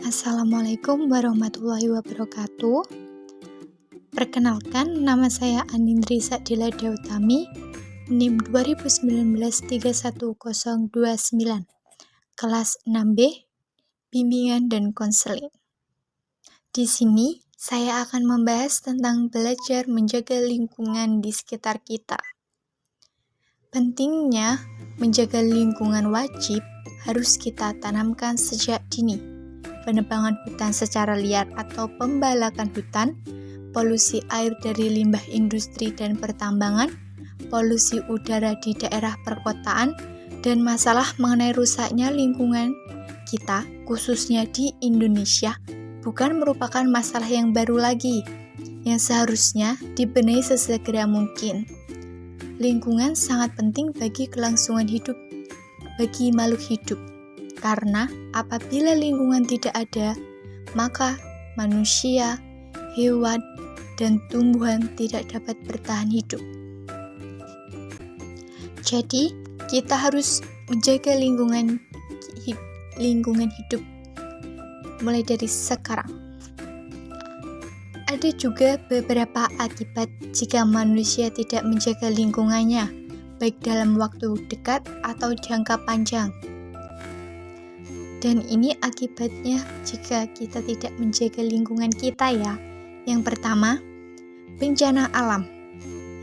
Assalamualaikum warahmatullahi wabarakatuh. Perkenalkan, nama saya Anindri Sadila Dautami, NIM 2019-31029, kelas 6B, Bimbingan dan Konseling. Di sini, saya akan membahas tentang belajar menjaga lingkungan di sekitar kita. Pentingnya menjaga lingkungan wajib harus kita tanamkan sejak dini. Penebangan hutan secara liar atau pembalakan hutan, polusi air dari limbah industri dan pertambangan, polusi udara di daerah perkotaan, dan masalah mengenai rusaknya lingkungan kita, khususnya di Indonesia, bukan merupakan masalah yang baru lagi, yang seharusnya dibenahi sesegera mungkin. Lingkungan sangat penting bagi kelangsungan hidup, bagi makhluk hidup. Karena apabila lingkungan tidak ada, maka manusia, hewan, dan tumbuhan tidak dapat bertahan hidup. Jadi, kita harus menjaga lingkungan hidup mulai dari sekarang. Ada juga beberapa akibat jika manusia tidak menjaga lingkungannya, baik dalam waktu dekat atau jangka panjang. Dan ini akibatnya jika kita tidak menjaga lingkungan kita ya. Yang pertama, bencana alam.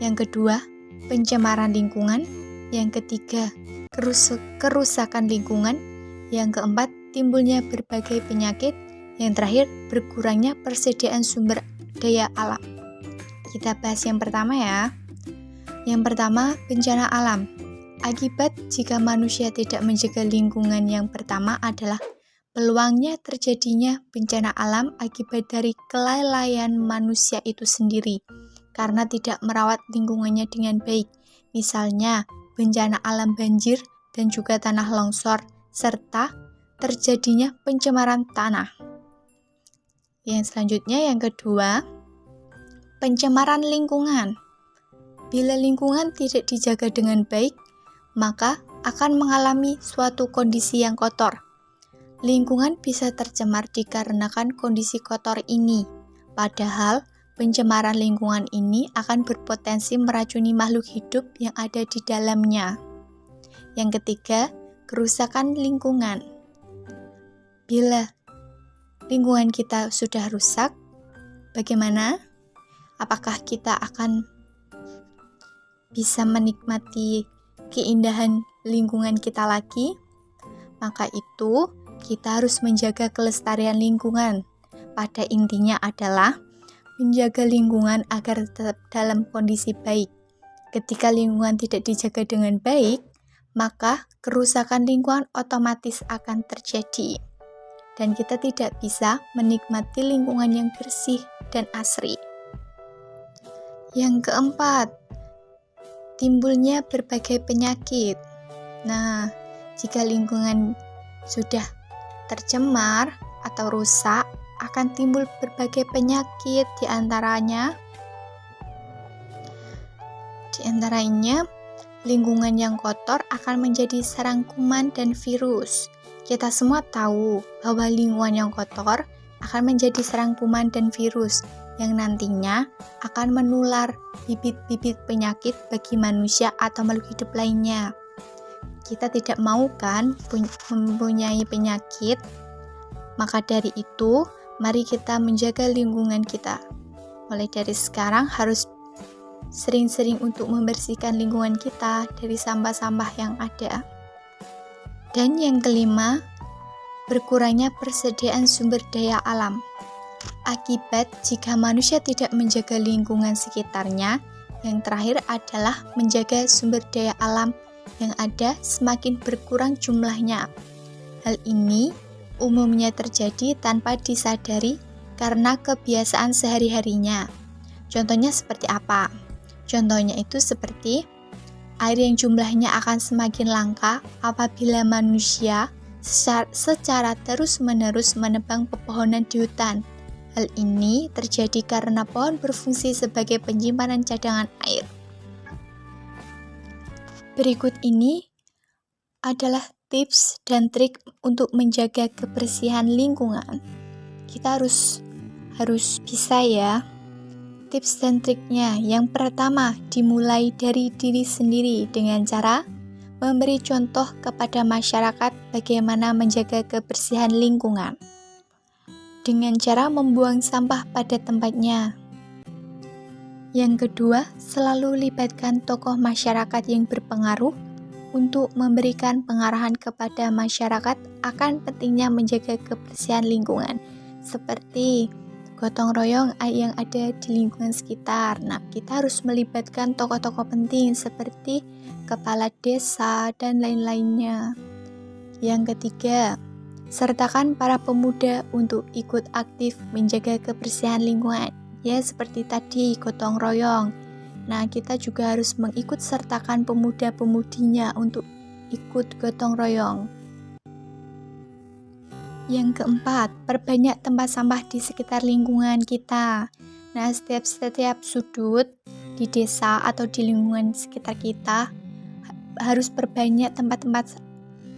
Yang kedua, pencemaran lingkungan. Yang ketiga, kerusakan lingkungan. Yang keempat, timbulnya berbagai penyakit. Yang terakhir, berkurangnya persediaan sumber daya alam. Kita bahas yang pertama ya. Yang pertama, bencana alam. Akibat jika manusia tidak menjaga lingkungan yang pertama adalah peluangnya terjadinya bencana alam akibat dari kelalaian manusia itu sendiri karena tidak merawat lingkungannya dengan baik. Misalnya, bencana alam banjir dan juga tanah longsor serta terjadinya pencemaran tanah. Yang selanjutnya yang kedua, pencemaran lingkungan. Bila lingkungan tidak dijaga dengan baik, maka akan mengalami suatu kondisi yang kotor. Lingkungan bisa tercemar dikarenakan kondisi kotor ini, padahal pencemaran lingkungan ini akan berpotensi meracuni makhluk hidup yang ada di dalamnya. Yang ketiga, kerusakan lingkungan. Bila lingkungan kita sudah rusak, bagaimana? Apakah kita akan bisa menikmati keindahan lingkungan kita lagi? Maka itu kita harus menjaga kelestarian lingkungan. Pada intinya adalah menjaga lingkungan agar tetap dalam kondisi baik. Ketika lingkungan tidak dijaga dengan baik, maka kerusakan lingkungan otomatis akan terjadi. Dan kita tidak bisa menikmati lingkungan yang bersih dan asri. Yang keempat, timbulnya berbagai penyakit. Nah, jika lingkungan sudah tercemar atau rusak, akan timbul berbagai penyakit di antaranya lingkungan yang kotor akan menjadi sarang kuman dan virus. Kita semua tahu bahwa lingkungan yang kotor akan menjadi sarang kuman dan virus yang nantinya akan menular bibit-bibit penyakit bagi manusia atau makhluk hidup lainnya. Kita tidak mau kan mempunyai penyakit, maka dari itu mari kita menjaga lingkungan kita. Mulai dari sekarang harus sering-sering untuk membersihkan lingkungan kita dari sampah-sampah yang ada. Dan yang kelima, berkurangnya persediaan sumber daya alam. Akibat jika manusia tidak menjaga lingkungan sekitarnya, yang terakhir adalah menjaga sumber daya alam yang ada semakin berkurang jumlahnya. Hal ini umumnya terjadi tanpa disadari karena kebiasaan sehari-harinya. Contohnya seperti apa? Contohnya itu seperti air yang jumlahnya akan semakin langka apabila manusia secara terus-menerus menebang pepohonan di hutan. Hal ini terjadi karena pohon berfungsi sebagai penyimpanan cadangan air. Berikut ini adalah tips dan trik untuk menjaga kebersihan lingkungan. Kita harus bisa ya. Tips dan triknya, yang pertama, dimulai dari diri sendiri dengan cara memberi contoh kepada masyarakat bagaimana menjaga kebersihan lingkungan. Dengan cara membuang sampah pada tempatnya. Yang kedua, selalu libatkan tokoh masyarakat yang berpengaruh untuk memberikan pengarahan kepada masyarakat akan pentingnya menjaga kebersihan lingkungan, seperti gotong royong yang ada di lingkungan sekitar. Nah, kita harus melibatkan tokoh-tokoh penting seperti kepala desa dan lain-lainnya. Yang ketiga, sertakan para pemuda untuk ikut aktif menjaga kebersihan lingkungan. Ya, seperti tadi gotong royong. Nah, kita juga harus mengikut sertakan pemuda-pemudinya untuk ikut gotong royong. Yang keempat, perbanyak tempat sampah di sekitar lingkungan kita. Nah, setiap sudut di desa atau di lingkungan sekitar kita harus perbanyak tempat-tempat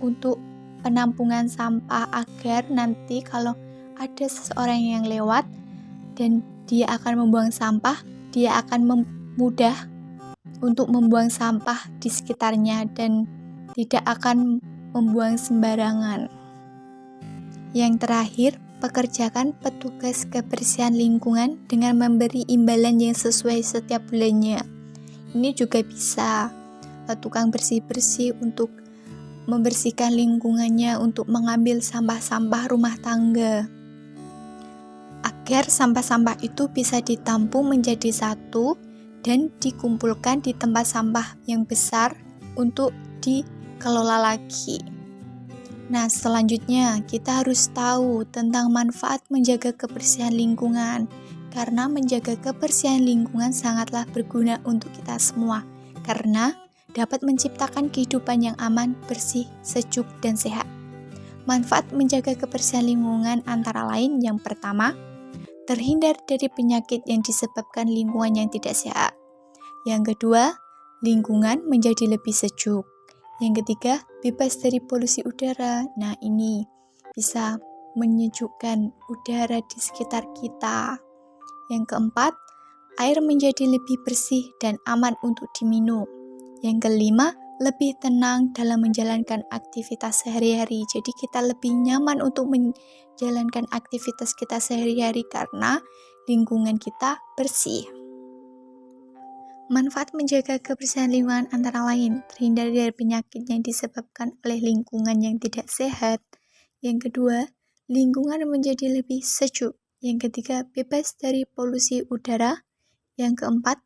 untuk penampungan sampah agar nanti kalau ada seseorang yang lewat dan dia akan membuang sampah, dia akan mudah untuk membuang sampah di sekitarnya dan tidak akan membuang sembarangan. Yang terakhir, pekerjakan petugas kebersihan lingkungan dengan memberi imbalan yang sesuai setiap bulannya. Ini juga bisa tukang bersih-bersih untuk membersihkan lingkungannya, untuk mengambil sampah-sampah rumah tangga, agar sampah-sampah itu bisa ditampung menjadi satu dan dikumpulkan di tempat sampah yang besar untuk dikelola lagi. Nah, selanjutnya kita harus tahu tentang manfaat menjaga kebersihan lingkungan, karena menjaga kebersihan lingkungan sangatlah berguna untuk kita semua, karena dapat menciptakan kehidupan yang aman, bersih, sejuk, dan sehat. Manfaat menjaga kebersihan lingkungan antara lain, yang pertama, terhindar dari penyakit yang disebabkan lingkungan yang tidak sehat. Yang kedua, lingkungan menjadi lebih sejuk. Yang ketiga, bebas dari polusi udara. Nah, ini bisa menyejukkan udara di sekitar kita. Yang keempat, air menjadi lebih bersih dan aman untuk diminum. Yang kelima, lebih tenang dalam menjalankan aktivitas sehari-hari. Jadi kita lebih nyaman untuk menjalankan aktivitas kita sehari-hari karena lingkungan kita bersih. Manfaat menjaga kebersihan lingkungan antara lain, terhindar dari penyakit yang disebabkan oleh lingkungan yang tidak sehat. Yang kedua, lingkungan menjadi lebih sejuk. Yang ketiga, bebas dari polusi udara. Yang keempat,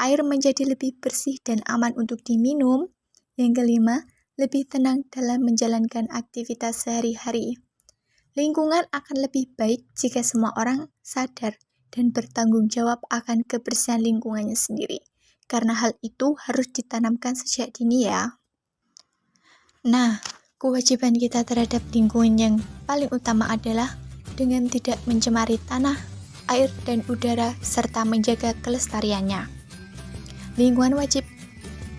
air menjadi lebih bersih dan aman untuk diminum. Yang kelima, lebih tenang dalam menjalankan aktivitas sehari-hari. Lingkungan akan lebih baik jika semua orang sadar dan bertanggung jawab akan kebersihan lingkungannya sendiri. Karena hal itu harus ditanamkan sejak dini ya. Nah, kewajiban kita terhadap lingkungan yang paling utama adalah dengan tidak mencemari tanah, air, dan udara, serta menjaga kelestariannya. Lingkungan wajib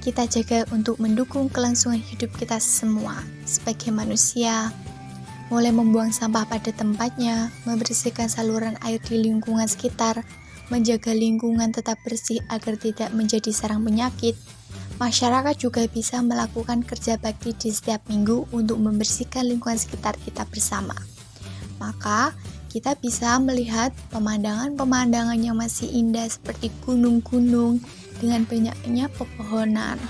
kita jaga untuk mendukung kelangsungan hidup kita semua sebagai manusia, mulai membuang sampah pada tempatnya, membersihkan saluran air di lingkungan sekitar, menjaga lingkungan tetap bersih agar tidak menjadi sarang penyakit. Masyarakat juga bisa melakukan kerja bakti di setiap minggu untuk membersihkan lingkungan sekitar kita bersama. Maka, kita bisa melihat pemandangan-pemandangan yang masih indah seperti gunung-gunung dengan banyaknya pepohonan.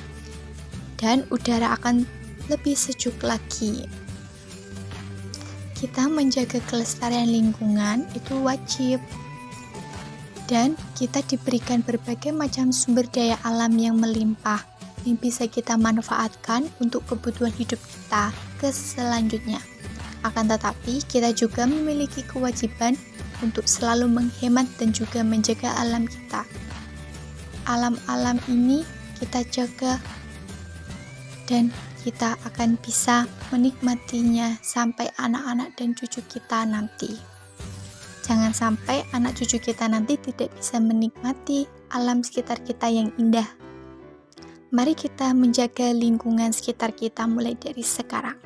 Dan udara akan lebih sejuk lagi. Kita menjaga kelestarian lingkungan itu wajib. Dan kita diberikan berbagai macam sumber daya alam yang melimpah yang bisa kita manfaatkan untuk kebutuhan hidup kita ke selanjutnya. Akan tetapi, kita juga memiliki kewajiban untuk selalu menghemat dan juga menjaga alam kita. Alam-alam ini kita jaga dan kita akan bisa menikmatinya sampai anak-anak dan cucu kita nanti. Jangan sampai anak cucu kita nanti tidak bisa menikmati alam sekitar kita yang indah. Mari kita menjaga lingkungan sekitar kita mulai dari sekarang.